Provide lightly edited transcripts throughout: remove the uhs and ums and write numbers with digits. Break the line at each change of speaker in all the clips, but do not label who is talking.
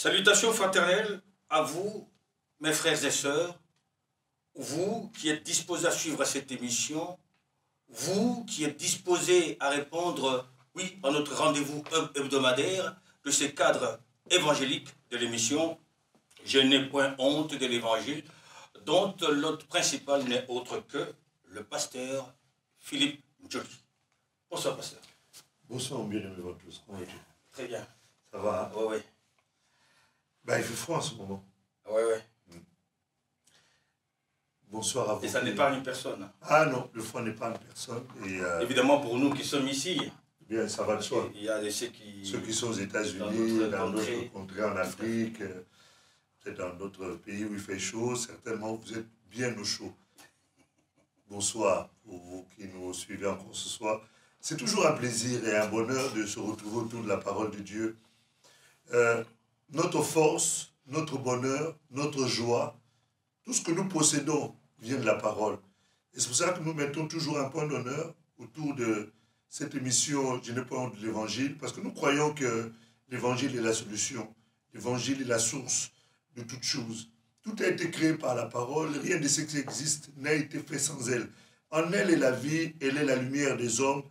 Salutations fraternelles à vous, mes frères et sœurs, vous qui êtes disposés à suivre cette émission, vous qui êtes disposés à répondre, oui, à notre rendez-vous hebdomadaire de ces cadres évangéliques de l'émission « Je n'ai point honte de l'évangile », dont l'hôte principal n'est autre que le pasteur Philippe Njoli. Bonsoir, pasteur.
Bonsoir, bien-aimés tous.
Oui, très bien.
Ça va?
Oui, oui.
Ben, il fait froid en ce moment.
Oui, oui.
Bonsoir à vous.
Et ça n'épargne personne.
Ah non, le froid n'épargne personne. Et,
évidemment, pour nous qui sommes ici,
bien, ça va de soi.
il y a ceux
qui sont aux États-Unis, dans d'autres contrées en Afrique, peut-être dans d'autres pays où il fait chaud, certainement vous êtes bien au chaud. Bonsoir pour vous qui nous suivez encore ce soir. C'est toujours un plaisir et un bonheur de se retrouver autour de la parole de Dieu. Notre force, notre bonheur, notre joie, tout ce que nous possédons vient de la parole. Et c'est pour ça que nous mettons toujours un point d'honneur autour de cette émission « Je n'ai pas honte de l'évangile » parce que nous croyons que l'évangile est la solution. L'évangile est la source de toutes choses. Tout a été créé par la parole, rien de ce qui existe n'a été fait sans elle. En elle est la vie, elle est la lumière des hommes.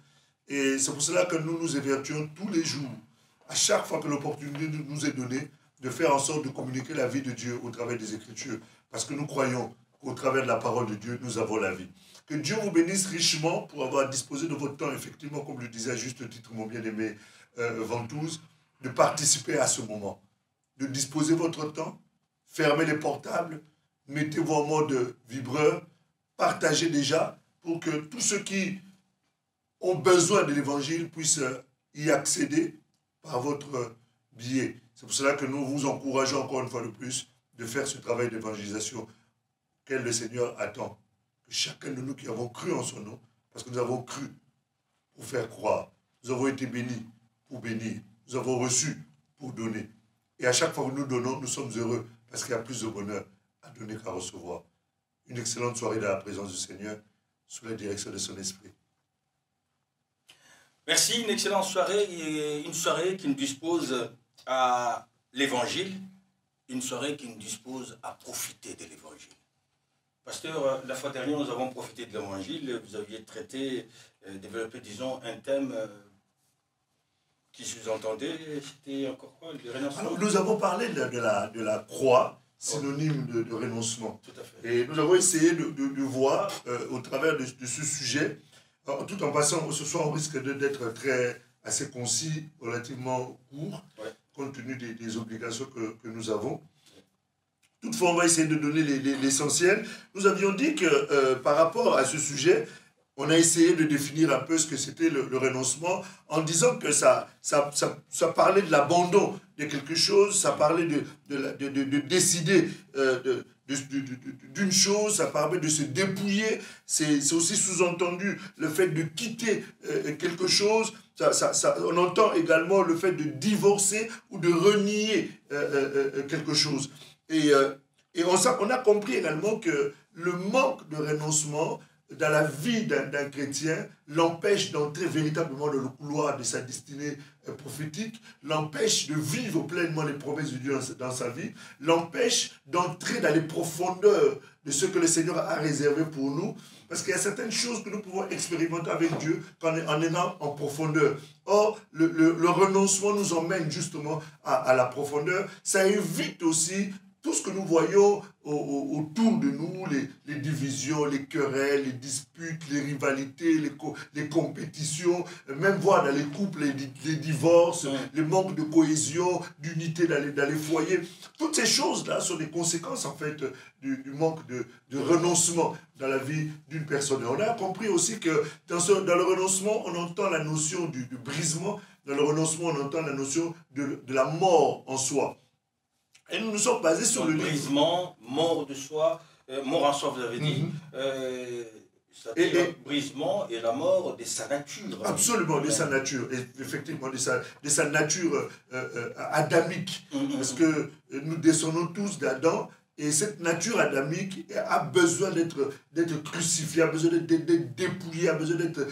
Et c'est pour cela que nous nous évertuons tous les jours, à chaque fois que l'opportunité nous est donnée, de faire en sorte de communiquer la vie de Dieu au travers des Écritures. Parce que nous croyons qu'au travers de la parole de Dieu, nous avons la vie. Que Dieu vous bénisse richement pour avoir disposé de votre temps, effectivement, comme le disait à juste titre mon bien-aimé Ventouze, de participer à ce moment. De disposer votre temps, fermez les portables, mettez-vous en mode vibreur, partagez déjà pour que tous ceux qui ont besoin de l'évangile puissent y accéder par votre biais. C'est pour cela que nous vous encourageons encore une fois de plus de faire ce travail d'évangélisation qu'elle, le Seigneur, attend. Que chacun de nous qui avons cru en son nom, parce que nous avons cru pour faire croire, nous avons été bénis pour bénir, nous avons reçu pour donner. Et à chaque fois que nous donnons, nous sommes heureux, parce qu'il y a plus de bonheur à donner qu'à recevoir. Une excellente soirée dans la présence du Seigneur, sous la direction de son esprit.
Merci, une excellente soirée, et une soirée qui nous dispose à l'évangile, une soirée qui nous dispose à profiter de l'évangile. Pasteur, la fois dernière, nous avons profité de l'évangile, vous aviez traité, développé, disons, un thème qui sous-entendait, c'était encore quoi, le renoncement.
Alors, nous avons parlé de la croix, synonyme de renoncement.
Tout à fait.
Et nous avons essayé de voir, au travers de ce sujet, tout en passant, ce soir, on risque d'être assez concis, relativement court, compte tenu des obligations que nous avons. Toutefois, on va essayer de donner l'essentiel. Nous avions dit que par rapport à ce sujet, on a essayé de définir un peu ce que c'était le renoncement en disant que ça parlait de l'abandon de quelque chose, ça parlait de décider d'une chose, ça parlait de se dépouiller, c'est aussi sous-entendu le fait de quitter quelque chose, on entend également le fait de divorcer ou de renier quelque chose. Et on a compris également que le manque de renoncement dans la vie d'un chrétien l'empêche d'entrer véritablement dans le couloir de sa destinée prophétique, l'empêche de vivre pleinement les promesses de Dieu dans sa vie, l'empêche d'entrer dans les profondeurs de ce que le Seigneur a réservé pour nous, parce qu'il y a certaines choses que nous pouvons expérimenter avec Dieu en étant en profondeur. Or, le renoncement nous emmène justement à la profondeur. Ça évite aussi tout ce que nous voyons autour de nous, les divisions, les querelles, les disputes, les rivalités, les compétitions, même voir dans les couples, les divorces, le manque de cohésion, d'unité dans les foyers. Toutes ces choses-là sont des conséquences, en fait, du manque de renoncement dans la vie d'une personne. Et on a compris aussi que dans le renoncement, on entend la notion du brisement. Dans le renoncement, on entend la notion de la mort en soi. Et nous nous sommes basés sur le
brisement, mort de soi, mort en soi, vous avez dit, c'est-à-dire brisement et la mort de sa nature.
Absolument, de sa nature, effectivement, de sa nature adamique. Parce que nous descendons tous d'Adam, et cette nature adamique a besoin d'être crucifiée, a besoin d'être dépouillée, a besoin d'être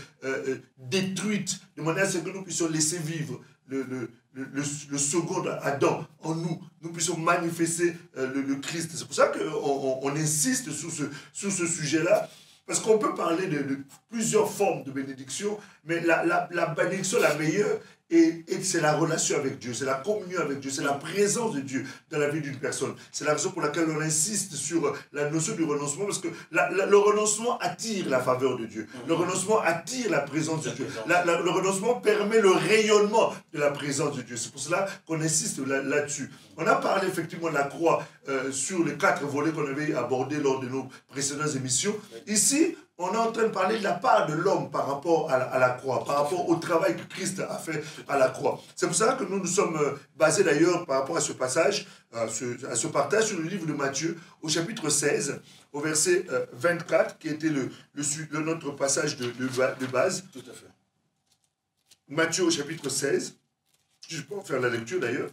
détruite, de manière à ce que nous puissions laisser vivre le second Adam en nous, nous puissions manifester le Christ. C'est pour ça qu'on insiste sur ce sujet-là, parce qu'on peut parler de plusieurs formes de bénédiction, mais la bénédiction la meilleure, et c'est la relation avec Dieu, c'est la communion avec Dieu, c'est la présence de Dieu dans la vie d'une personne. C'est la raison pour laquelle on insiste sur la notion du renoncement, parce que le renoncement attire la faveur de Dieu. Le renoncement attire la présence de Dieu. Le renoncement permet le rayonnement de la présence de Dieu. C'est pour cela qu'on insiste là-dessus. On a parlé effectivement de la croix sur les 4 volets qu'on avait abordés lors de nos précédentes émissions. Ici, on est en train de parler de la part de l'homme par rapport à la croix, par rapport au travail que Christ a fait à la croix. C'est pour cela que nous nous sommes basés d'ailleurs par rapport à ce passage, à ce partage sur le livre de Matthieu, au chapitre 16, au verset 24, qui était notre passage de base.
Tout à fait.
Matthieu au chapitre 16, je peux en faire la lecture d'ailleurs.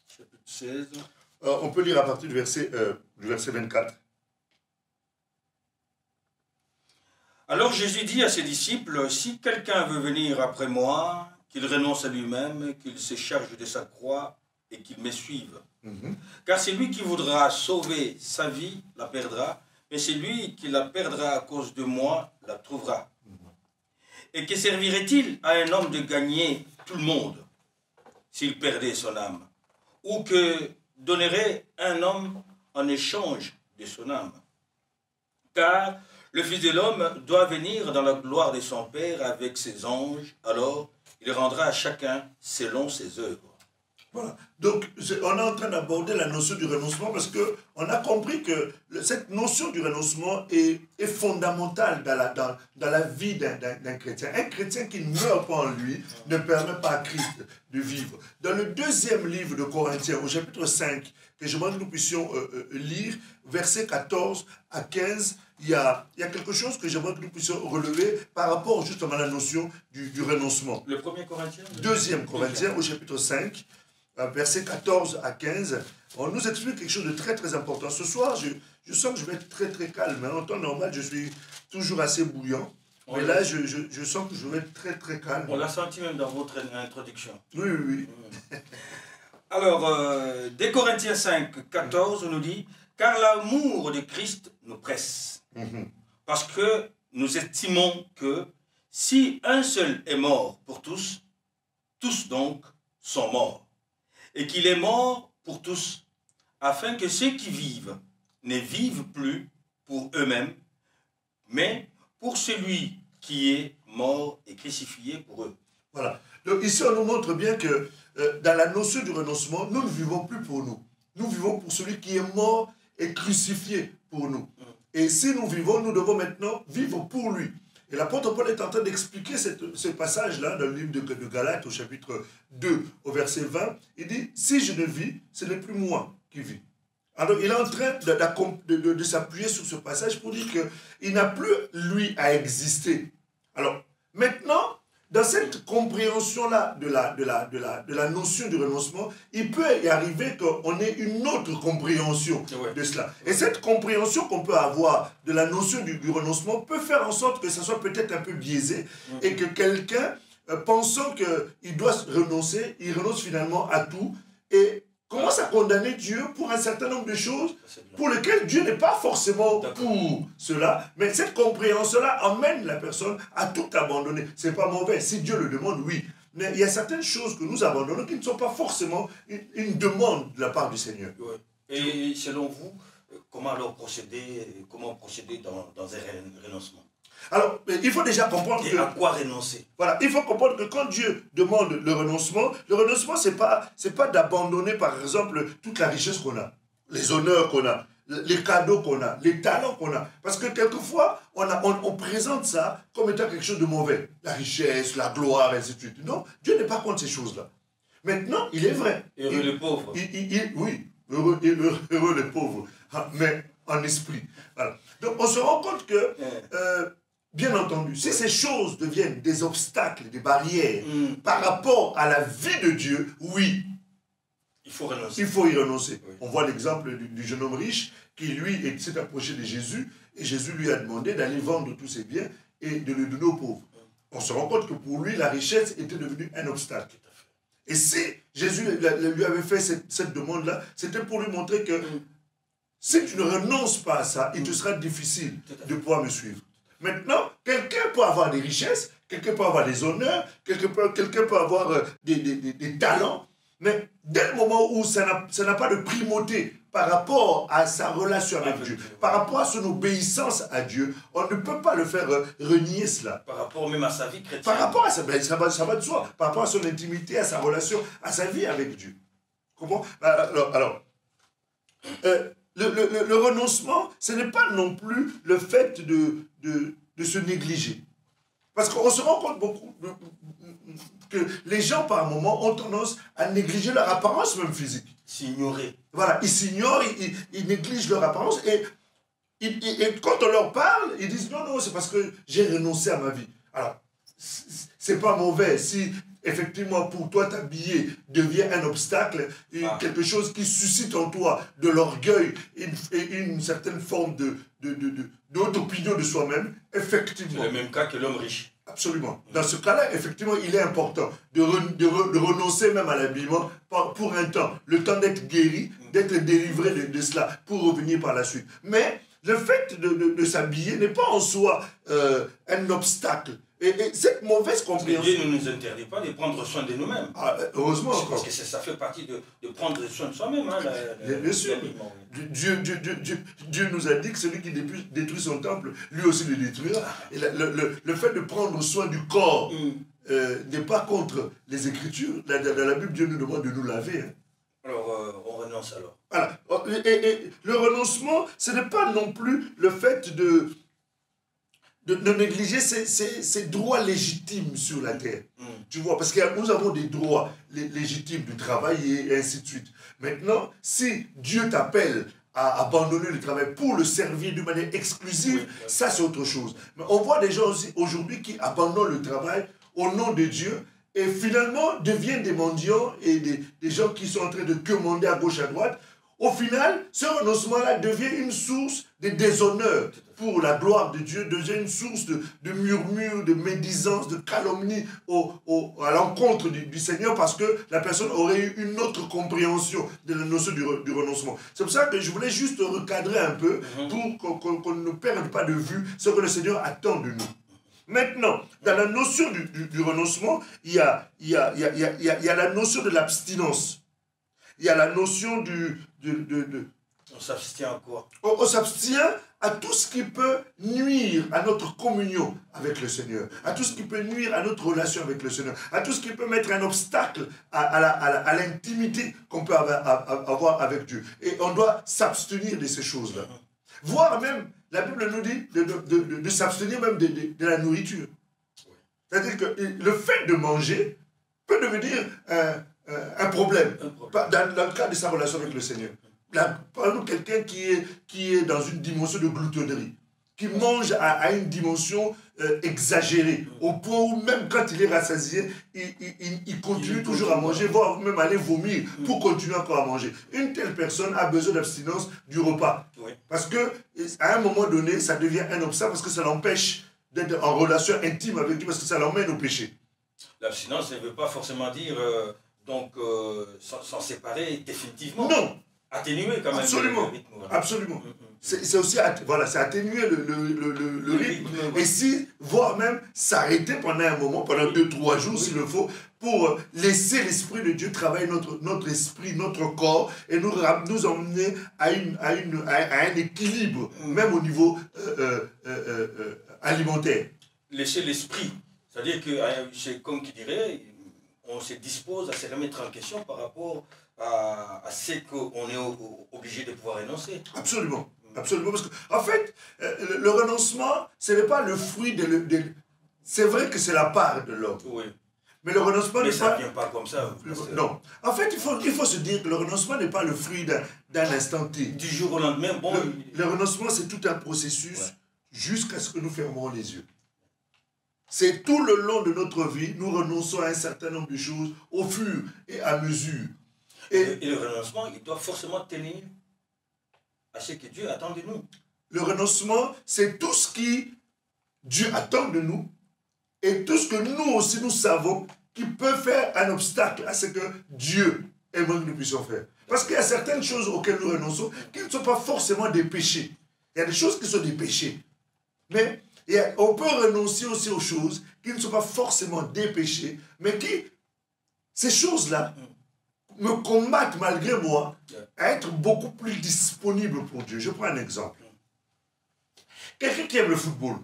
Chapitre 16.
On peut lire à partir du verset 24.
Alors Jésus dit à ses disciples, « Si quelqu'un veut venir après moi, qu'il renonce à lui-même, qu'il se charge de sa croix et qu'il me suive. Car celui qui voudra sauver sa vie la perdra, mais celui qui la perdra à cause de moi la trouvera. Et que servirait-il à un homme de gagner tout le monde s'il perdait son âme? Ou que donnerait un homme en échange de son âme? Car le Fils de l'homme doit venir dans la gloire de son Père avec ses anges, alors il rendra à chacun selon ses œuvres. »
Voilà. Donc, on est en train d'aborder la notion du renoncement parce qu'on a compris que cette notion du renoncement est fondamentale dans la vie d'un chrétien. Un chrétien qui ne meurt pas en lui ne permet pas à Christ de vivre. Dans le 2e livre de Corinthiens, au chapitre 5, que j'aimerais que nous puissions lire, versets 14 à 15, il y a quelque chose que j'aimerais que nous puissions relever par rapport justement à la notion du renoncement.
Le 1er Corinthien
2e Corinthiens, au chapitre 5, versets 14 à 15, on nous explique quelque chose de très très important. Ce soir, je sens que je vais être très très calme. En temps normal, je suis toujours assez bouillant. Mais là, je sens que je vais être très très calme.
On l'a senti même dans votre introduction.
Oui, oui, oui.
Alors, 2 Corinthiens 5, 14, on nous dit « Car l'amour de Christ nous presse, parce que nous estimons que si un seul est mort pour tous, tous donc sont morts. Et qu'il est mort pour tous, afin que ceux qui vivent ne vivent plus pour eux-mêmes, mais pour celui qui est mort et crucifié pour eux. »
Voilà. Donc ici, on nous montre bien que dans la notion du renoncement, nous ne vivons plus pour nous. Nous vivons pour celui qui est mort et crucifié pour nous. Et si nous vivons, nous devons maintenant vivre pour lui. Et l'apôtre Paul est en train d'expliquer ce passage-là dans le livre de Galates, au chapitre 2, au verset 20. Il dit, si je ne vis, ce n'est plus moi qui vis. Alors il est en train de s'appuyer sur ce passage pour dire qu'il n'a plus, lui, à exister. Alors, maintenant, dans cette compréhension-là de la notion du renoncement, il peut y arriver qu'on ait une autre compréhension de cela. Et cette compréhension qu'on peut avoir de la notion du renoncement peut faire en sorte que ça soit peut-être un peu biaisé et que quelqu'un, pensant qu'il doit renoncer, il renonce finalement à tout et commence à condamner Dieu pour un certain nombre de choses pour lesquelles Dieu n'est pas forcément pour cela. Mais cette compréhension-là emmène la personne à tout abandonner. Ce n'est pas mauvais. Si Dieu le demande, oui. Mais il y a certaines choses que nous abandonnons qui ne sont pas forcément une demande de la part du Seigneur.
Ouais. Et selon vous, comment alors procéder dans un renoncement?
Alors, il faut déjà comprendre
et à quoi renoncer?
Voilà, il faut comprendre que quand Dieu demande le renoncement, c'est pas d'abandonner, par exemple, toute la richesse qu'on a, les honneurs qu'on a, les cadeaux qu'on a, les talents qu'on a. Parce que quelquefois, on présente ça comme étant quelque chose de mauvais. La richesse, la gloire, et ainsi de suite. Non, Dieu n'est pas contre ces choses-là. Maintenant, il est vrai.
Heureux les pauvres.
Oui, heureux les pauvres, mais en esprit. Voilà. Donc, on se rend compte que... bien entendu, si ces choses deviennent des obstacles, des barrières par rapport à la vie de Dieu, oui,
il faut renoncer.
Il faut y renoncer. Oui. On voit l'exemple du jeune homme riche qui, lui, s'est approché de Jésus et Jésus lui a demandé d'aller vendre tous ses biens et de le donner aux pauvres. on se rend compte que pour lui, la richesse était devenue un obstacle. Et si Jésus lui avait fait cette demande-là, c'était pour lui montrer que si tu ne renonces pas à ça, il te sera difficile de pouvoir me suivre. Maintenant, quelqu'un peut avoir des richesses, quelqu'un peut avoir des honneurs, quelqu'un peut avoir des talents, mais dès le moment où ça n'a pas de primauté par rapport à sa relation avec Dieu, par rapport à son obéissance à Dieu, on ne peut pas le faire renier cela.
Par rapport même à sa vie chrétienne.
Par rapport à ça va de soi, par rapport à son intimité, à sa relation, à sa vie avec Dieu. Comment? Alors le renoncement, ce n'est pas non plus le fait de se négliger. Parce qu'on se rend compte beaucoup que les gens, par moments, ont tendance à négliger leur apparence même physique.
S'ignorer.
Voilà, ils s'ignorent, ils négligent leur apparence et quand on leur parle, ils disent non, c'est parce que j'ai renoncé à ma vie. Alors, c'est pas mauvais si effectivement pour toi t'habiller devient un obstacle, quelque chose qui suscite en toi de l'orgueil et une certaine forme d'autre opinion de soi-même, effectivement.
C'est le même cas que l'homme riche.
Absolument. Dans ce cas-là, effectivement, il est important de renoncer même à l'habillement pour un temps, le temps d'être guéri, d'être délivré de cela, pour revenir par la suite. Mais le fait de s'habiller n'est pas en soi un obstacle. Et cette mauvaise compréhension...
Dieu ne nous interdit pas de prendre soin de nous-mêmes.
Ah, heureusement.
Parce que ça fait partie de prendre soin de soi-même. Hein,
bien sûr. Dieu nous a dit que celui qui détruit son temple, lui aussi le détruira. Et le fait de prendre soin du corps n'est pas contre les Écritures. Dans la Bible, Dieu nous demande de nous laver. Hein.
Alors, on renonce alors.
Voilà. Et le renoncement, ce n'est pas non plus le fait de négliger ses droits légitimes sur la terre. Tu vois, parce que nous avons des droits légitimes de travailler et ainsi de suite. Maintenant, si Dieu t'appelle à abandonner le travail pour le servir d'une manière exclusive, ça c'est autre chose. Mais on voit des gens aussi aujourd'hui qui abandonnent le travail au nom de Dieu et finalement deviennent des mendiants et des gens qui sont en train de quémander à gauche à droite. Au final, ce renoncement-là devient une source de déshonneur pour la gloire de Dieu, devient une source de murmures, de médisance, de calomnie à l'encontre du Seigneur parce que la personne aurait eu une autre compréhension de la notion du renoncement. C'est pour ça que je voulais juste recadrer un peu pour qu'on ne perde pas de vue ce que le Seigneur attend de nous. Maintenant, dans la notion du renoncement, il y a la notion de l'abstinence. Il y a la notion
On s'abstient à quoi?
On s'abstient à tout ce qui peut nuire à notre communion avec le Seigneur, à tout ce qui peut nuire à notre relation avec le Seigneur, à tout ce qui peut mettre un obstacle à l'intimité qu'on peut avoir avec Dieu. Et on doit s'abstenir de ces choses-là. Voire même, la Bible nous dit de s'abstenir même de la nourriture. C'est-à-dire que le fait de manger peut devenir un problème dans le cadre de sa relation avec le Seigneur. Par exemple, quelqu'un qui est dans une dimension de gloutonnerie, qui mange à une dimension exagérée, au point où même quand il est rassasié, il continue toujours à manger, voire même aller vomir pour continuer encore à manger. Une telle personne a besoin d'abstinence du repas. Oui. Parce qu'à un moment donné, ça devient un obstacle, parce que ça l'empêche d'être en relation intime avec Dieu, parce que ça l'emmène au péché.
L'abstinence ne veut pas forcément dire s'en séparer définitivement.
Non.
Atténuer quand même.
Absolument.
Le rythme. Voilà.
Absolument. C'est aussi c'est atténuer le rythme. Et si, voire même s'arrêter pendant un moment, pendant 2-3 jours s'il le faut, pour laisser l'Esprit de Dieu travailler notre esprit, notre corps, et nous emmener à un équilibre, même au niveau alimentaire.
Laisser l'esprit. C'est-à-dire que c'est comme qui dirait, on se dispose à se remettre en question par rapport à ce qu'on est obligé de pouvoir énoncer.
Absolument. Absolument. Parce qu'en fait, le renoncement, ce n'est pas le fruit c'est vrai que c'est la part de l'homme.
Oui.
Mais le renoncement n'est pas...
ça ne vient pas comme ça.
Non. En fait, il faut se dire que le renoncement n'est pas le fruit d'un instant T.
Du jour au lendemain, bon...
Le renoncement, c'est tout un processus jusqu'à ce que nous fermons les yeux. C'est tout le long de notre vie, nous renonçons à un certain nombre de choses au fur et à mesure.
Et le renoncement, il doit forcément tenir à ce que Dieu attend de nous.
Le renoncement, c'est tout ce qui Dieu attend de nous et tout ce que nous aussi nous savons qui peut faire un obstacle à ce que Dieu aimerait que nous puissions faire. Parce qu'il y a certaines choses auxquelles nous renonçons qui ne sont pas forcément des péchés. Il y a des choses qui sont des péchés. Mais on peut renoncer aussi aux choses qui ne sont pas forcément des péchés, mais qui, ces choses-là, me combattent malgré moi à être beaucoup plus disponible pour Dieu. Je prends un exemple. Quelqu'un qui aime le football,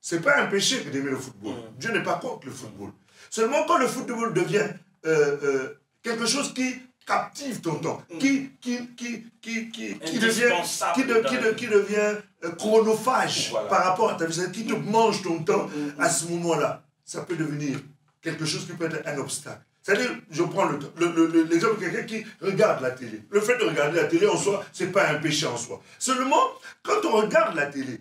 ce n'est pas un péché que d'aimer le football. Dieu n'est pas contre le football. Seulement quand le football devient quelque chose qui captive ton temps, qui devient chronophage par rapport à ta vie, qui te mange ton temps, à ce moment-là, ça peut devenir quelque chose qui peut être un obstacle. C'est-à-dire, je prends l'exemple de quelqu'un qui regarde la télé. Le fait de regarder la télé en soi, ce n'est pas un péché en soi. Seulement, quand on regarde la télé,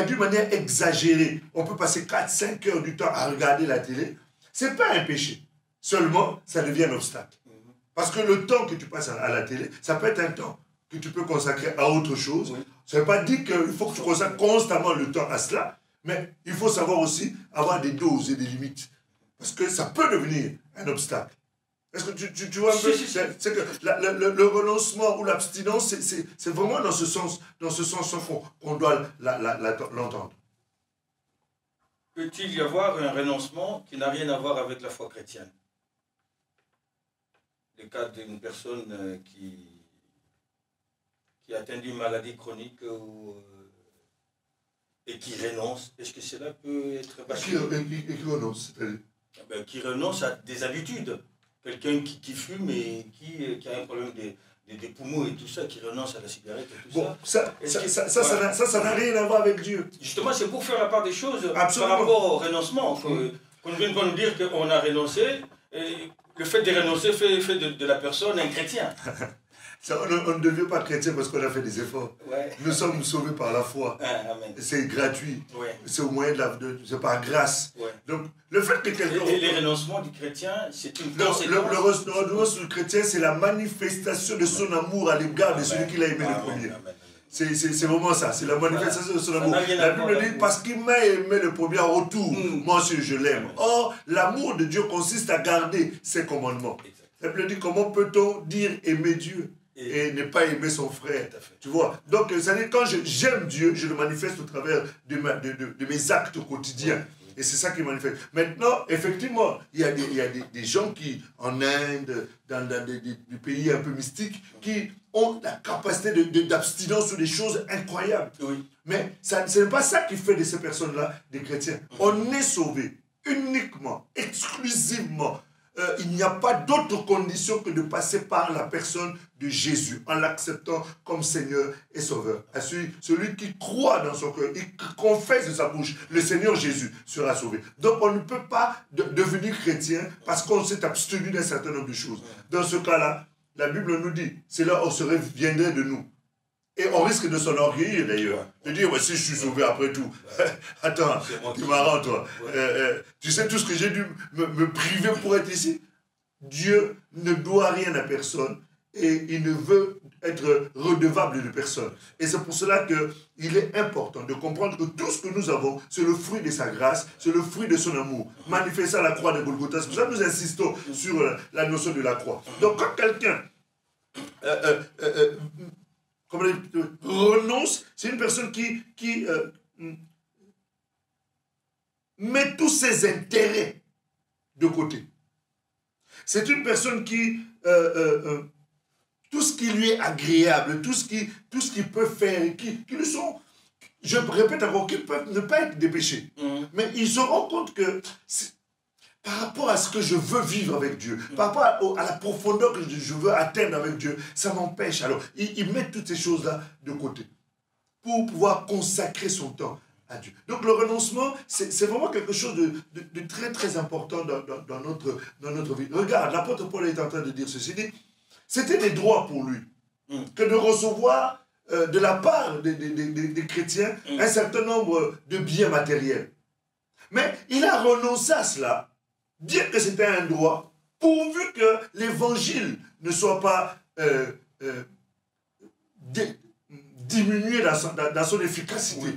d'une manière exagérée, on peut passer 4-5 heures du temps à regarder la télé, ce n'est pas un péché. Seulement, ça devient un obstacle. Parce que le temps que tu passes à la télé, ça peut être un temps que tu peux consacrer à autre chose. Ça ne veut pas dire qu'il faut que tu consacres constamment le temps à cela, mais il faut savoir aussi avoir des doses et des limites. Parce que ça peut devenir un obstacle. Est-ce que tu vois un peu? C'est que le renoncement ou l'abstinence, c'est vraiment dans ce sens qu'on doit l'entendre.
Peut-il y avoir un renoncement qui n'a rien à voir avec la foi chrétienne? Le cas d'une personne qui atteint une maladie chronique et qui renonce, est-ce que cela peut être basculé?
Qui renonce, c'est-à-dire?
Qui renonce à des habitudes. Quelqu'un qui fume et qui a un problème des poumons et tout ça, qui renonce à la cigarette et tout ça.
Ça n'a rien à voir avec Dieu.
Justement, c'est pour faire la part des choses.
Absolument.
Par rapport au renoncement. Qu'on ne vienne pas nous dire qu'on a renoncé. Et le fait de renoncer fait de la personne un chrétien.
On ne devient pas chrétien parce qu'on a fait des efforts. Nous sommes sauvés par la foi. C'est gratuit. C'est au moyen c'est par grâce. Donc, le fait que quelqu'un...
Et les renoncements du chrétien, c'est une conséquence.
Le renoncement du chrétien, c'est la manifestation de son amour à l'égard de celui qui l'a aimé le premier. C'est vraiment ça, c'est la manifestation de son amour. La Bible dit, parce qu'il m'a aimé le premier en retour, moi aussi je l'aime. Or, l'amour de Dieu consiste à garder ses commandements. La Bible dit, comment peut-on dire aimer Dieu et ne pas aimer son frère? Tu vois? Donc, c'est-à-dire, quand j'aime Dieu, je le manifeste au travers de mes actes quotidiens. Et c'est ça qui manifeste. Maintenant, effectivement, il y a des gens qui, en Inde, dans des pays un peu mystiques, qui ont la capacité d'abstinence sur des choses incroyables. Mais ce n'est pas ça qui fait de ces personnes-là des chrétiens. On est sauvés uniquement, exclusivement. Il n'y a pas d'autre condition que de passer par la personne de Jésus, en l'acceptant comme Seigneur et Sauveur. À celui qui croit dans son cœur, il confesse de sa bouche, le Seigneur Jésus sera sauvé. Donc on ne peut pas devenir chrétien parce qu'on s'est abstenu d'un certain nombre de choses. Dans ce cas-là, la Bible nous dit, cela viendrait de nous. Et on risque de s'enorgueillir d'ailleurs. De dire, ouais, si je suis sauvé après tout. Attends, tu es marrant toi. Tu sais tout ce que j'ai dû me priver pour être ici? Dieu ne doit rien à personne et il ne veut être redevable de personne. Et c'est pour cela qu'il est important de comprendre que tout ce que nous avons, c'est le fruit de sa grâce, c'est le fruit de son amour, manifesté à la croix de Golgotha. C'est pour ça que nous insistons sur la notion de la croix. Donc quand quelqu'un renonce, c'est une personne qui met tous ses intérêts de côté. C'est une personne qui, tout ce qui lui est agréable, tout ce qu'il peut faire, qui ne sont, je répète encore, qui peuvent ne pas être des péchés. Mais il se rend compte que par rapport à ce que je veux vivre avec Dieu, par rapport à la profondeur que je veux atteindre avec Dieu, ça m'empêche. Alors, il met toutes ces choses-là de côté pour pouvoir consacrer son temps à Dieu. Donc, le renoncement, c'est vraiment quelque chose de très, très important dans notre vie. Regarde, l'apôtre Paul est en train de dire ceci. Il dit, c'était des droits pour lui que de recevoir de la part des chrétiens un certain nombre de biens matériels. Mais il a renoncé à cela, bien que c'était un droit, pourvu que l'évangile ne soit pas diminué dans son efficacité.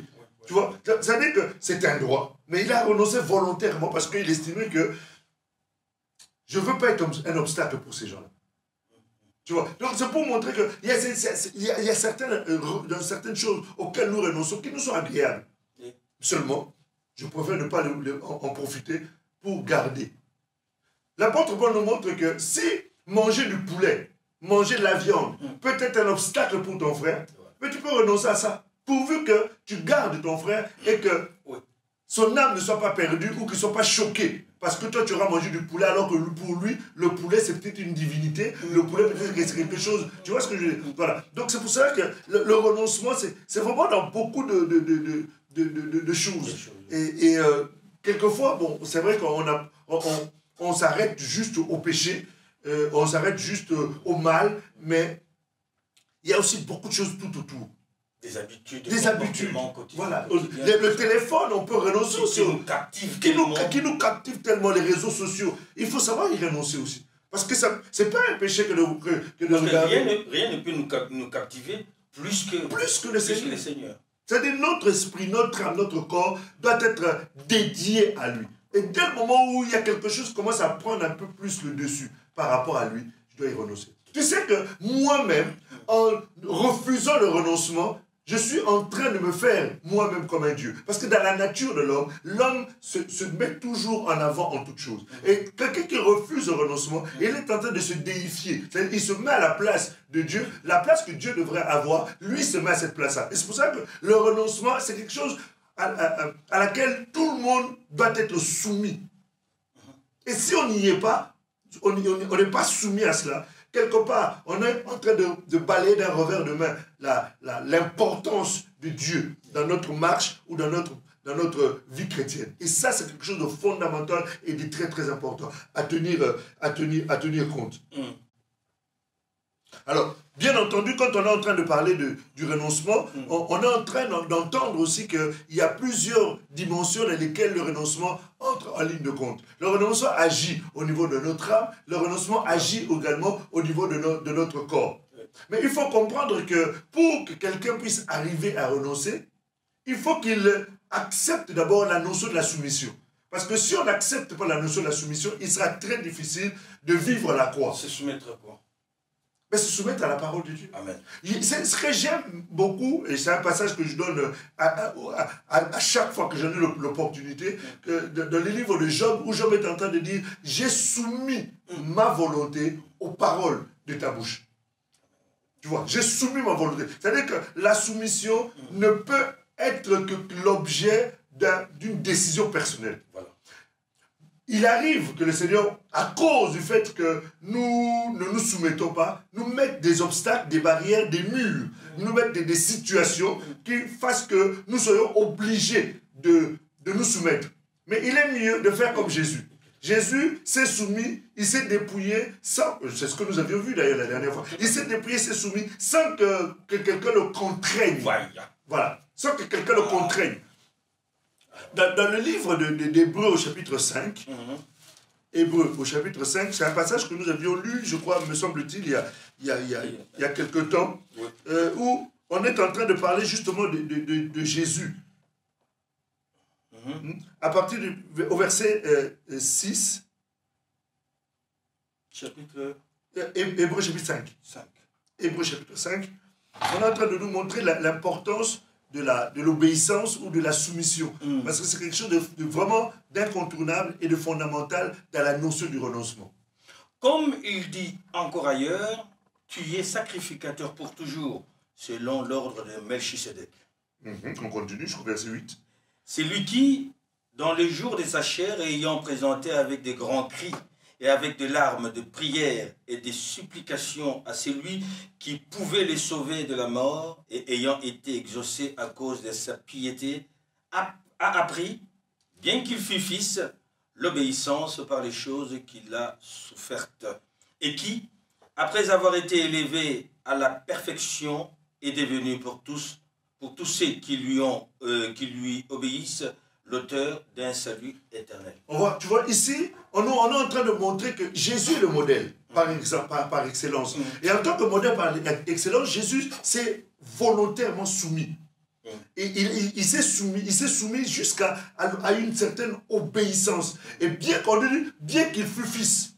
Tu vois, ça veut dire que c'est un droit. Mais il a renoncé volontairement parce qu'il estimait que je ne veux pas être un obstacle pour ces gens-là. Tu vois, donc c'est pour montrer qu'il y a certaines choses auxquelles nous renonçons qui nous sont agréables. Seulement, je préfère ne pas en profiter pour garder. L'apôtre Paul nous montre que si manger du poulet, manger de la viande peut être un obstacle pour ton frère, mais tu peux renoncer à ça, pourvu que tu gardes ton frère et que son âme ne soit pas perdue ou qu'il ne soit pas choqué. Parce que toi, tu auras mangé du poulet alors que pour lui, le poulet, c'est peut-être une divinité. Le poulet, peut-être que c'est quelque chose. Tu vois ce que je veux dire? Voilà. Donc, c'est pour ça que le renoncement, c'est vraiment dans beaucoup de choses. Et quelquefois, bon, c'est vrai qu'on s'arrête juste au péché, on s'arrête juste au mal, mais il y a aussi beaucoup de choses tout autour.
Des habitudes.
Voilà. Le téléphone, on peut renoncer aussi. Qui nous captive tellement, les réseaux sociaux. Il faut savoir y renoncer aussi. Parce que ce n'est pas un péché que de regarder.
Rien ne peut nous captiver plus que le Seigneur.
C'est-à-dire notre esprit, notre âme, notre corps doit être dédié à lui. Et dès le moment où il y a quelque chose qui commence à prendre un peu plus le dessus par rapport à lui, je dois y renoncer. Tu sais que moi-même, en refusant le renoncement, je suis en train de me faire moi-même comme un Dieu. Parce que dans la nature de l'homme, l'homme se met toujours en avant en toute chose. Et quelqu'un qui refuse le renoncement, il est en train de se déifier. C'est-à-dire qu'il se met à la place de Dieu, la place que Dieu devrait avoir, lui se met à cette place-là. Et c'est pour ça que le renoncement, c'est quelque chose à laquelle tout le monde doit être soumis. Et si on n'y est pas, on n'est pas soumis à cela, quelque part, on est en train de balayer d'un revers de main l'importance de Dieu dans notre marche ou dans notre vie chrétienne. Et ça, c'est quelque chose de fondamental et de très très important à tenir compte. Alors, bien entendu, quand on est en train de parler du renoncement, on est en train d'entendre aussi qu'il y a plusieurs dimensions dans lesquelles le renoncement entre en ligne de compte. Le renoncement agit au niveau de notre âme, le renoncement agit également au niveau de notre corps. Mais il faut comprendre que pour que quelqu'un puisse arriver à renoncer, il faut qu'il accepte d'abord la notion de la soumission. Parce que si on n'accepte pas la notion de la soumission, il sera très difficile de vivre la croix.
Se soumettre à quoi?
Mais se soumettre à la parole de Dieu.
Amen.
C'est ce que j'aime beaucoup, et c'est un passage que je donne à chaque fois que j'en ai l'opportunité, dans le livre de Job, où Job est en train de dire « J'ai soumis ma volonté aux paroles de ta bouche ». Tu vois, j'ai soumis ma volonté. C'est-à-dire que la soumission ne peut être que l'objet d'une décision personnelle. Voilà. Il arrive que le Seigneur, à cause du fait que nous ne nous soumettons pas, nous mette des obstacles, des barrières, des murs, nous mette des situations qui fassent que nous soyons obligés de nous soumettre. Mais il est mieux de faire comme Jésus. Jésus s'est soumis, il s'est dépouillé sans... C'est ce que nous avions vu d'ailleurs la dernière fois. Il s'est dépouillé, s'est soumis sans que quelqu'un le contraigne. Voilà. Sans que quelqu'un le contraigne. Dans le livre d'Hébreux au chapitre 5, Hébreux au chapitre 5, c'est un passage que nous avions lu, je crois, me semble-t-il, il y a quelque temps, où on est en train de parler justement de Jésus. À partir au verset 6, Hébreux chapitre 5. Hébreux chapitre 5, on est en train de nous montrer l'importance de l'obéissance ou de la soumission. Parce que c'est quelque chose de vraiment d'incontournable et de fondamental dans la notion du renoncement.
Comme il dit encore ailleurs, tu es sacrificateur pour toujours, selon l'ordre de Melchisédek.
On continue jusqu'au verset 8.
C'est lui qui, dans les jours de sa chair, ayant présenté avec des grands cris et avec des larmes de prière et des supplications à celui qui pouvait les sauver de la mort, et ayant été exaucé à cause de sa piété, a appris, bien qu'il fût fils, l'obéissance par les choses qu'il a souffertes, et qui, après avoir été élevé à la perfection, est devenu pour tous ceux qui lui obéissent, l'auteur d'un salut éternel.
Tu vois, ici, on est en train de montrer que Jésus est le modèle, par excellence. Et en tant que modèle par excellence, Jésus s'est volontairement soumis. Il s'est soumis jusqu'à une certaine obéissance. Et bien qu'il fût fils.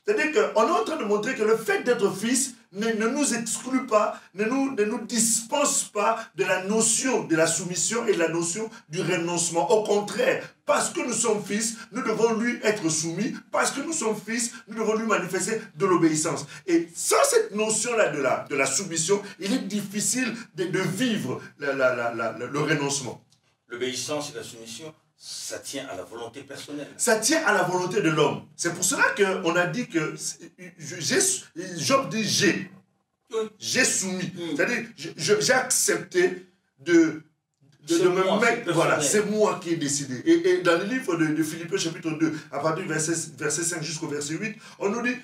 C'est-à-dire qu'on est en train de montrer que le fait d'être fils ne nous exclut pas, ne nous dispense pas de la notion de la soumission et de la notion du renoncement. Au contraire, parce que nous sommes fils, nous devons lui être soumis. Parce que nous sommes fils, nous devons lui manifester de l'obéissance. Et sans cette notion-là de la soumission, il est difficile de vivre le renoncement.
L'obéissance et la soumission, ça tient à la volonté personnelle. Ça
tient à la volonté de l'homme. C'est pour cela qu'on a dit que Job dit j'ai. Oui. J'ai soumis. C'est-à-dire, j'ai accepté de me mettre. Voilà, c'est moi qui ai décidé. Et dans le livre de Philippiens, chapitre 2, à partir du verset 5 jusqu'au verset 8, on nous dit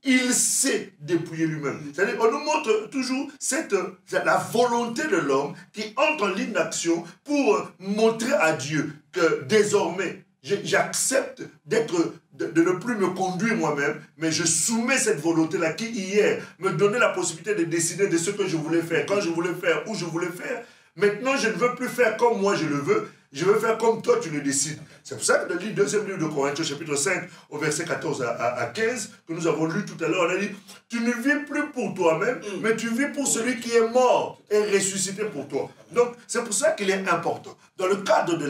il sait dépouiller lui-même. C'est-à-dire, on nous montre toujours la volonté de l'homme qui entre en ligne d'action pour montrer à Dieu que désormais, j'accepte de ne plus me conduire moi-même, mais je soumets cette volonté-là qui hier me donnait la possibilité de décider de ce que je voulais faire, quand je voulais faire, où je voulais faire. Maintenant, je ne veux plus faire comme moi je le veux, je veux faire comme toi tu le décides. C'est pour ça que dans le deuxième livre de Corinthiens, chapitre 5, au verset 14 à 15, que nous avons lu tout à l'heure, on a dit, tu ne vis plus pour toi-même, mais tu vis pour celui qui est mort et ressuscité pour toi. Donc, c'est pour ça qu'il est important. Dans le cadre de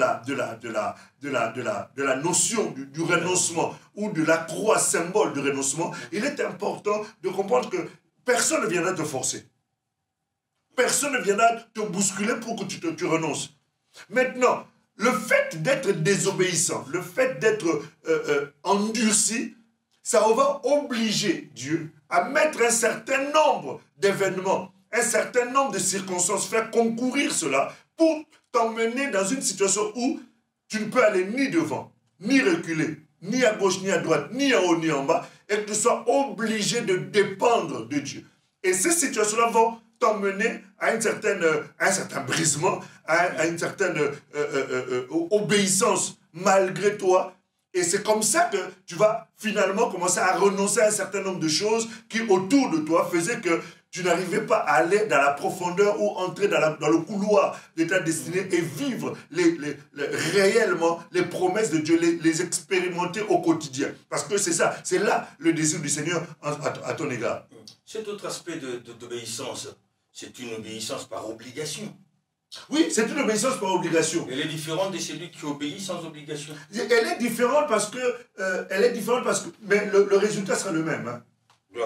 la notion du renoncement ou de la croix symbole du renoncement, il est important de comprendre que personne ne viendra te forcer. Personne ne viendra te bousculer pour que tu renonces. Maintenant, le fait d'être désobéissant, le fait d'être endurci, ça va obliger Dieu à mettre un certain nombre d'événements, un certain nombre de circonstances, faire concourir cela pour t'emmener dans une situation où tu ne peux aller ni devant, ni reculer, ni à gauche, ni à droite, ni en haut, ni en bas, et que tu sois obligé de dépendre de Dieu. Et ces situations-là vont t'emmener à un certain brisement, à une certaine obéissance malgré toi. Et c'est comme ça que tu vas finalement commencer à renoncer à un certain nombre de choses qui, autour de toi, faisaient que tu n'arrivais pas à aller dans la profondeur ou entrer dans le couloir de ta destinée et vivre réellement les promesses de Dieu, les expérimenter au quotidien. Parce que c'est ça, c'est là le désir du Seigneur à ton égard.
Cet autre aspect d'obéissance, c'est une obéissance par obligation.
Oui, c'est une obéissance par obligation.
Elle est différente de celui qui obéit sans obligation.
Elle est différente parce que, mais le résultat sera le même. Hein.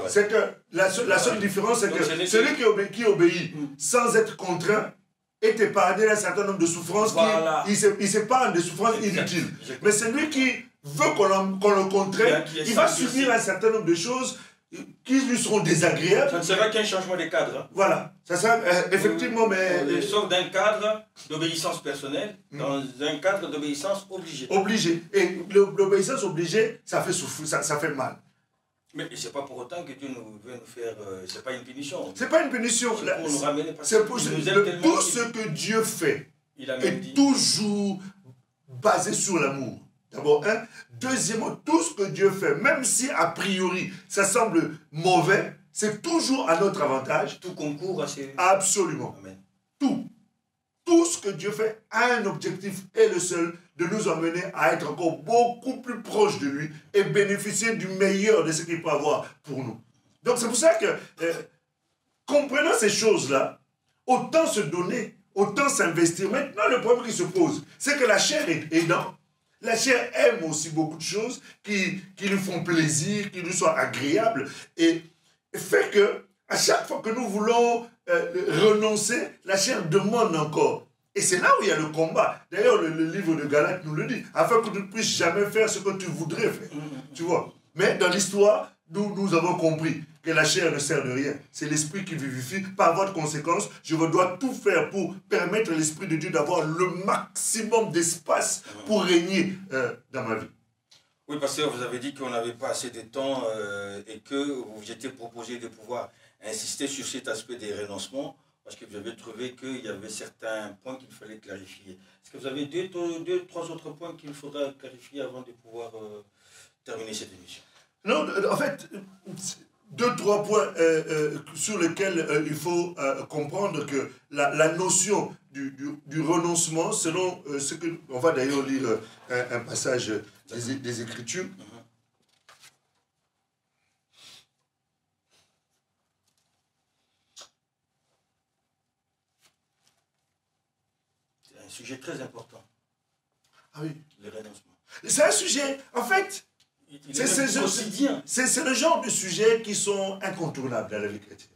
C'est que la seule différence, c'est que celui qui obéit sans être contraint est épargné d'un certain nombre de souffrances. Voilà. Il s'épargne des souffrances inutiles. Mais celui qui veut qu'on le contraigne, il va subir un certain nombre de choses qui lui seront désagréables.
Ça ne sera qu'un changement de cadre. Hein.
Voilà, ça sera effectivement, mais...
Sauf d'un cadre d'obéissance personnelle, dans un cadre d'obéissance obligée.
Obligé. Et l'obéissance obligée, ça fait souffrir, ça fait mal.
Mais ce n'est pas pour autant que Dieu veut nous faire... ce n'est pas une punition.
Ce n'est pas une punition.
C'est pour nous ramener...
Tout ce que Dieu fait est toujours basé sur l'amour. D'abord, deuxièmement, tout ce que Dieu fait, même si a priori ça semble mauvais, c'est toujours à notre avantage.
Tout concourt à ces...
Absolument.
Amen.
Tout. Tout ce que Dieu fait a un objectif et le seul, de nous emmener à être encore beaucoup plus proche de lui et bénéficier du meilleur de ce qu'il peut avoir pour nous. Donc c'est pour ça que, comprenant ces choses-là, autant se donner, autant s'investir. Maintenant, le problème qui se pose, c'est que la chair est aidant. La chair aime aussi beaucoup de choses qui lui font plaisir, qui lui sont agréables, et fait que à chaque fois que nous voulons renoncer, la chair demande encore. Et c'est là où il y a le combat. D'ailleurs, le livre de Galates nous le dit, afin que tu ne puisses jamais faire ce que tu voudrais faire. Tu vois. Mais dans l'histoire, nous avons compris que la chair ne sert de rien. C'est l'esprit qui vivifie. Par votre conséquence, je dois tout faire pour permettre à l'esprit de Dieu d'avoir le maximum d'espace pour régner dans ma vie.
Oui, pasteur, vous avez dit qu'on n'avait pas assez de temps et que vous étiez proposé de pouvoir insister sur cet aspect des renoncements parce que vous avez trouvé qu'il y avait certains points qu'il fallait clarifier. Est-ce que vous avez trois autres points qu'il faudra clarifier avant de pouvoir terminer cette émission?
Non, en fait, deux, trois points sur lesquels il faut comprendre que la notion du renoncement, selon ce que... On va d'ailleurs lire un passage des Écritures.
C'est un sujet très important.
Ah oui.
Le renoncement.
C'est un sujet, en fait, c'est le genre de sujets qui sont incontournables dans la vie chrétienne.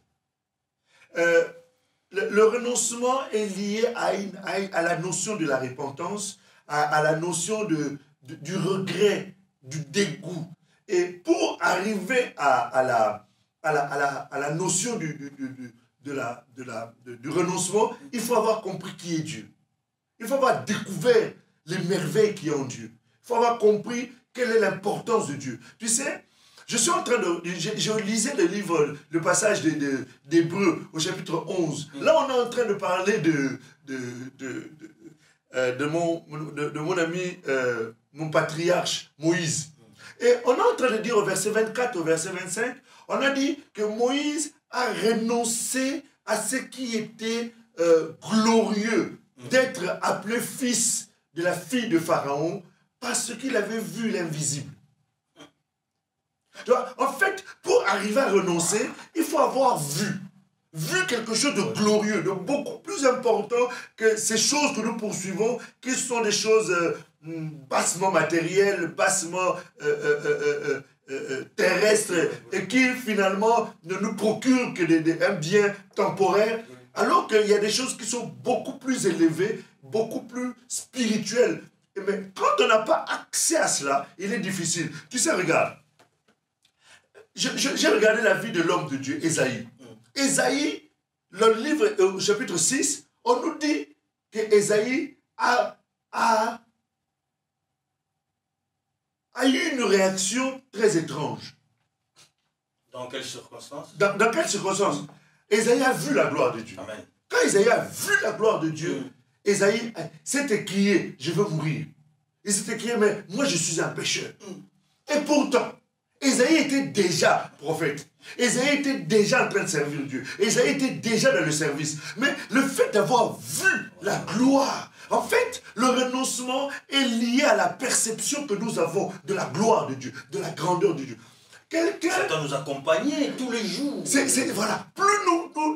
Le renoncement est lié à la notion de la repentance, à la notion du regret, du dégoût. Et pour arriver à la notion du renoncement, il faut avoir compris qui est Dieu. Il faut avoir découvert les merveilles qu'il y a en Dieu. Il faut avoir compris quelle est l'importance de Dieu. Tu sais, je suis en train de... Je lisais le livre, le passage d'Hébreux au chapitre 11. Là, on est en train de parler de mon ami, mon patriarche, Moïse. Et on est en train de dire au verset 24, au verset 25, on a dit que Moïse a renoncé à ce qui était glorieux, d'être appelé fils de la fille de Pharaon, parce qu'il avait vu l'invisible. En fait, pour arriver à renoncer, il faut avoir vu quelque chose de glorieux, de beaucoup plus important que ces choses que nous poursuivons, qui sont des choses bassement matérielles, bassement terrestres, et qui finalement ne nous procurent que un bien temporaire, alors qu'il y a des choses qui sont beaucoup plus élevées, beaucoup plus spirituelles. Mais quand on n'a pas accès à cela, il est difficile. Tu sais, regarde, j'ai regardé la vie de l'homme de Dieu, Ésaïe. Ésaïe, le livre au chapitre 6, on nous dit que Ésaïe a eu une réaction très étrange.
Dans quelles circonstances?
Dans quelles circonstances? Ésaïe a vu la gloire de Dieu.
Amen.
Quand Ésaïe a vu la gloire de Dieu, Ésaïe s'est écrié, je veux mourir. Il s'est écrié, mais moi je suis un pécheur. Et pourtant, Ésaïe était déjà prophète. Ésaïe était déjà en train de servir Dieu. Ésaïe était déjà dans le service. Mais le fait d'avoir vu la gloire, en fait, le renoncement est lié à la perception que nous avons de la gloire de Dieu, de la grandeur de Dieu.
Ça doit nous accompagner tous les jours.
Voilà, plus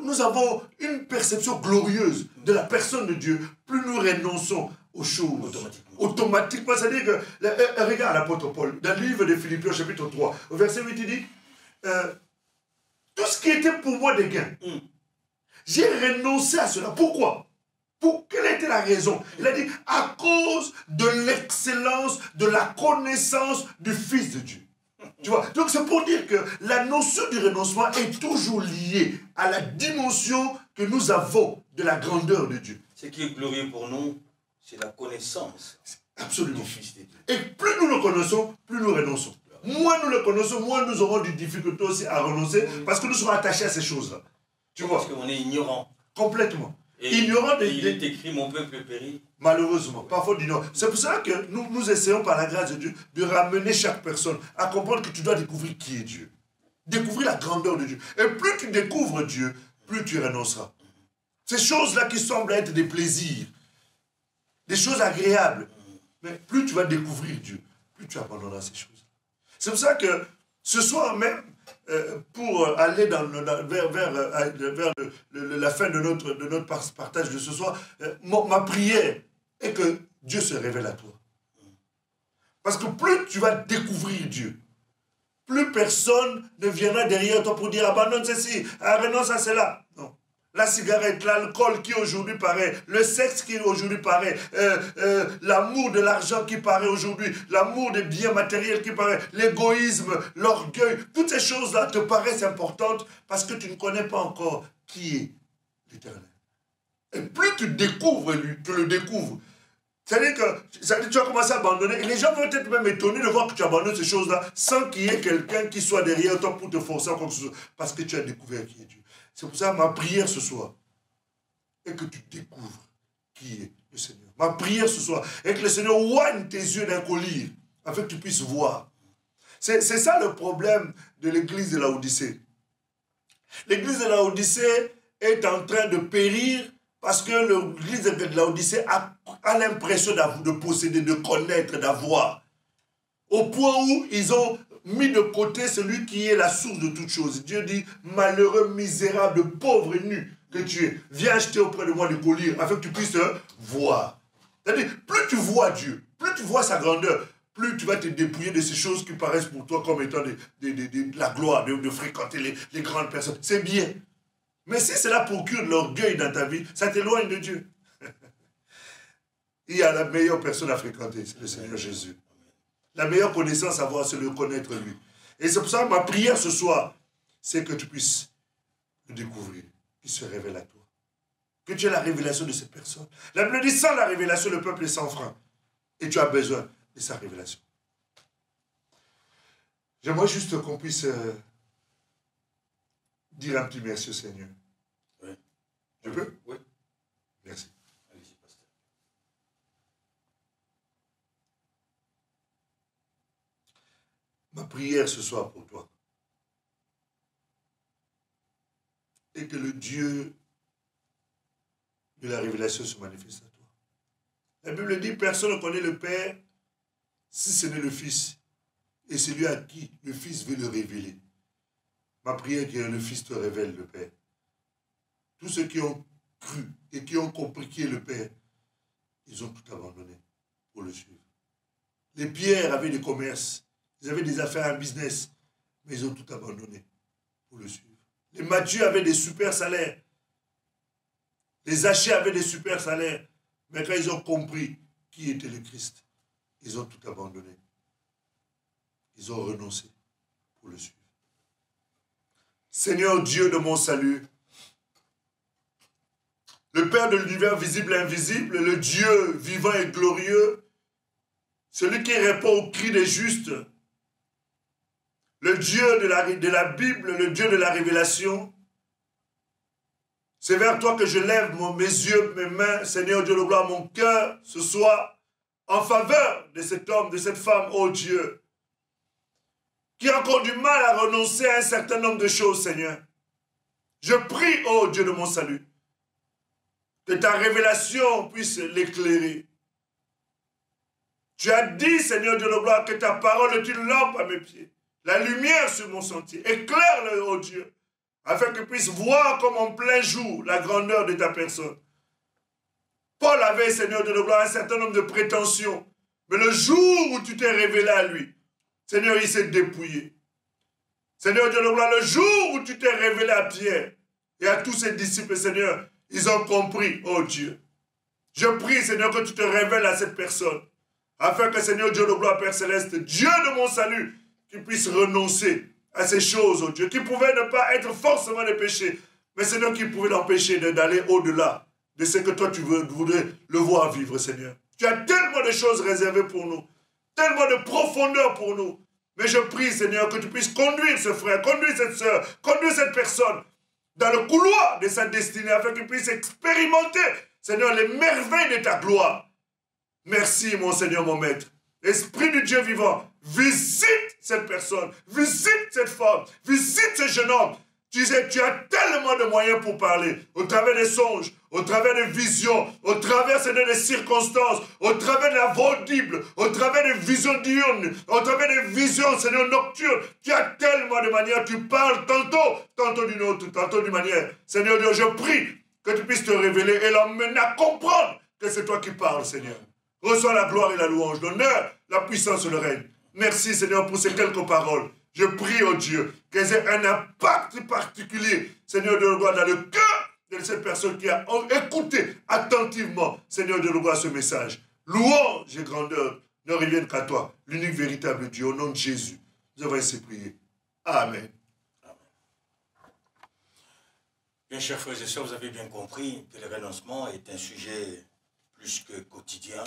nous avons une perception glorieuse de la personne de Dieu, plus nous renonçons aux choses. Automatiquement, c'est-à-dire que, regarde l'apôtre Paul, dans le livre de Philippiens, chapitre 3, au verset 8, il dit, tout ce qui était pour moi des gains, j'ai renoncé à cela. Pourquoi? Quelle était la raison? Il a dit, à cause de l'excellence, de la connaissance du Fils de Dieu. Tu vois? Donc c'est pour dire que la notion du renoncement est toujours liée à la dimension que nous avons de la grandeur de Dieu.
Ce qui est glorieux pour nous, c'est la connaissance.
Absolument. Du Fils de Dieu. Et plus nous le connaissons, plus nous renonçons. Moins nous le connaissons, moins nous aurons des difficultés aussi à renoncer, parce que nous serons attachés à ces choses-là. Tu vois?
Parce qu'on est ignorant.
Complètement.
Ignorant il est écrit, mon peuple périt.
Malheureusement, parfois d'ignorance. C'est pour ça que nous essayons par la grâce de Dieu de ramener chaque personne à comprendre que tu dois découvrir qui est Dieu. Découvrir la grandeur de Dieu. Et plus tu découvres Dieu, plus tu renonceras. Ces choses-là qui semblent être des plaisirs, des choses agréables, mais plus tu vas découvrir Dieu, plus tu abandonneras ces choses. C'est pour ça que ce soir même, pour aller vers la fin de notre partage de ce soir, ma prière est que Dieu se révèle à toi. Parce que plus tu vas découvrir Dieu, plus personne ne viendra derrière toi pour dire abandonne ceci, renonce à cela. Non. La cigarette, l'alcool qui aujourd'hui paraît, le sexe qui aujourd'hui paraît, l'amour de l'argent qui paraît aujourd'hui, l'amour des biens matériels qui paraît, l'égoïsme, l'orgueil, toutes ces choses-là te paraissent importantes parce que tu ne connais pas encore qui est l'Éternel. Et plus tu découvres lui, tu le découvres. C'est-à-dire que tu vas commencer à abandonner. Et les gens vont être même étonnés de voir que tu abandonnes ces choses-là sans qu'il y ait quelqu'un qui soit derrière toi pour te forcer à quoi que ce soit. Parce que tu as découvert qui est Dieu. C'est pour ça ma prière ce soir est que tu découvres qui est le Seigneur. Ma prière ce soir est que le Seigneur oigne tes yeux d'un collier afin que tu puisses voir. C'est ça le problème de l'église de Laodicée. L'église de Laodicée est en train de périr parce que l'église de Laodicée a l'impression de posséder, de connaître, d'avoir. Au point où ils ont mis de côté celui qui est la source de toutes choses. Dieu dit, malheureux, misérable, pauvre et nu que tu es, viens acheter auprès de moi du collier afin que tu puisses voir. C'est-à-dire, plus tu vois Dieu, plus tu vois sa grandeur, plus tu vas te dépouiller de ces choses qui paraissent pour toi comme étant de la gloire, de fréquenter les grandes personnes. C'est bien. Mais si cela procure de l'orgueil dans ta vie, ça t'éloigne de Dieu. Il y a la meilleure personne à fréquenter, c'est le Seigneur Jésus. La meilleure connaissance à avoir, c'est le connaître lui. Et c'est pour ça que ma prière ce soir, c'est que tu puisses le découvrir, qu'il se révèle à toi. Que tu aies la révélation de cette personne. La Bible dit, sans la révélation, le peuple est sans frein. Et tu as besoin de sa révélation. J'aimerais juste qu'on puisse dire un petit merci au Seigneur.
Oui.
Je peux?
Oui.
Merci.
Allez-y, pasteur.
Ma prière ce soir pour toi est que le Dieu de la révélation se manifeste à toi. La Bible dit, personne ne connaît le Père si ce n'est le Fils. Et celui à qui le Fils veut le révéler. Ma prière est que le Fils te révèle le Père. Tous ceux qui ont cru et qui ont compris qui est le Père, ils ont tout abandonné pour le suivre. Les Pierres avaient des commerces, ils avaient des affaires, un business, mais ils ont tout abandonné pour le suivre. Les Matthieu avaient des super salaires. Les Zachée avaient des super salaires. Mais quand ils ont compris qui était le Christ, ils ont tout abandonné. Ils ont renoncé pour le suivre. Seigneur Dieu de mon salut, le Père de l'univers visible et invisible, le Dieu vivant et glorieux, celui qui répond aux cris des justes, le Dieu de la Bible, le Dieu de la révélation, c'est vers toi que je lève mes yeux, mes mains, Seigneur Dieu de gloire, mon cœur, ce soir, en faveur de cet homme, de cette femme, ô Dieu, qui a encore du mal à renoncer à un certain nombre de choses, Seigneur. Je prie, ô Dieu de mon salut, que ta révélation puisse l'éclairer. Tu as dit, Seigneur Dieu de gloire, que ta parole est une lampe à mes pieds, la lumière sur mon sentier. Éclaire-le, ô Dieu, afin que je puisse voir comme en plein jour la grandeur de ta personne. Paul avait, Seigneur Dieu de gloire, un certain nombre de prétentions, mais le jour où tu t'es révélé à lui, Seigneur, il s'est dépouillé. Seigneur Dieu de gloire, le jour où tu t'es révélé à Pierre et à tous ses disciples, Seigneur, ils ont compris, oh Dieu. Je prie, Seigneur, que tu te révèles à cette personne, afin que, Seigneur Dieu de gloire, Père Céleste, Dieu de mon salut, qu'il puisse renoncer à ces choses, oh Dieu, qui pouvaient ne pas être forcément des péchés, mais Seigneur, qui pouvaient l'empêcher d'aller au-delà de ce que toi tu voudrais le voir vivre, Seigneur. Tu as tellement de choses réservées pour nous, tellement de profondeur pour nous. Mais je prie, Seigneur, que tu puisses conduire ce frère, conduire cette soeur, conduire cette personne dans le couloir de sa destinée, afin qu'il puisse expérimenter, Seigneur, les merveilles de ta gloire. Merci, mon Seigneur, mon Maître. Esprit du Dieu vivant, visite cette personne, visite cette femme, visite ce jeune homme. Tu sais, tu as tellement de moyens pour parler, au travers des songes, au travers des visions, au travers, Seigneur, des circonstances, au travers de la voix audible, au travers des visions diurnes, au travers des visions, Seigneur, nocturnes. Tu as tellement de manières, tu parles tantôt d'une autre, tantôt d'une manière. Seigneur Dieu, je prie que tu puisses te révéler et l'emmener à comprendre que c'est toi qui parles, Seigneur. Reçois la gloire et la louange, l'honneur, la puissance et le règne. Merci, Seigneur, pour ces quelques paroles. Je prie, oh Dieu, qu'elles aient un impact particulier, Seigneur de gloire, dans le cœur de cette personne qui a écouté attentivement, Seigneur de gloire, ce message. Louange et grandeur ne reviennent qu'à toi, l'unique véritable Dieu, au nom de Jésus. Nous avons ainsi prié. Amen.
Amen. Bien, chers frères et sœurs, vous avez bien compris que le renoncement est un sujet plus que quotidien,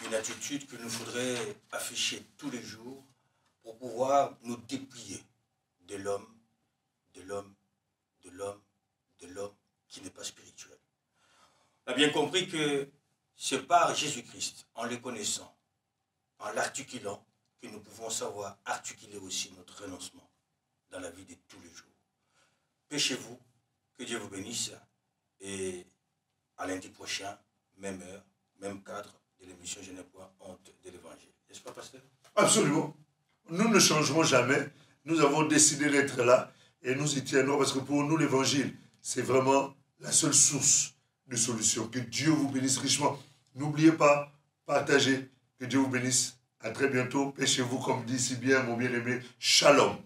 une attitude que nous faudrait afficher tous les jours pour pouvoir nous déplier de l'homme, de l'homme, de l'homme, de l'homme qui n'est pas spirituel. On a bien compris que c'est par Jésus-Christ, en le connaissant, en l'articulant, que nous pouvons savoir articuler aussi notre renoncement dans la vie de tous les jours. Pêchez-vous, que Dieu vous bénisse, et à lundi prochain, même heure, même cadre de l'émission Je n'ai point honte de l'évangile. N'est-ce pas, pasteur?
Absolument. Nous ne changerons jamais. Nous avons décidé d'être là et nous y tiendrons parce que pour nous, l'évangile, c'est vraiment la seule source de solution. Que Dieu vous bénisse richement. N'oubliez pas, partagez. Que Dieu vous bénisse. À très bientôt. Pêchez-vous, comme dit si bien mon bien-aimé. Shalom.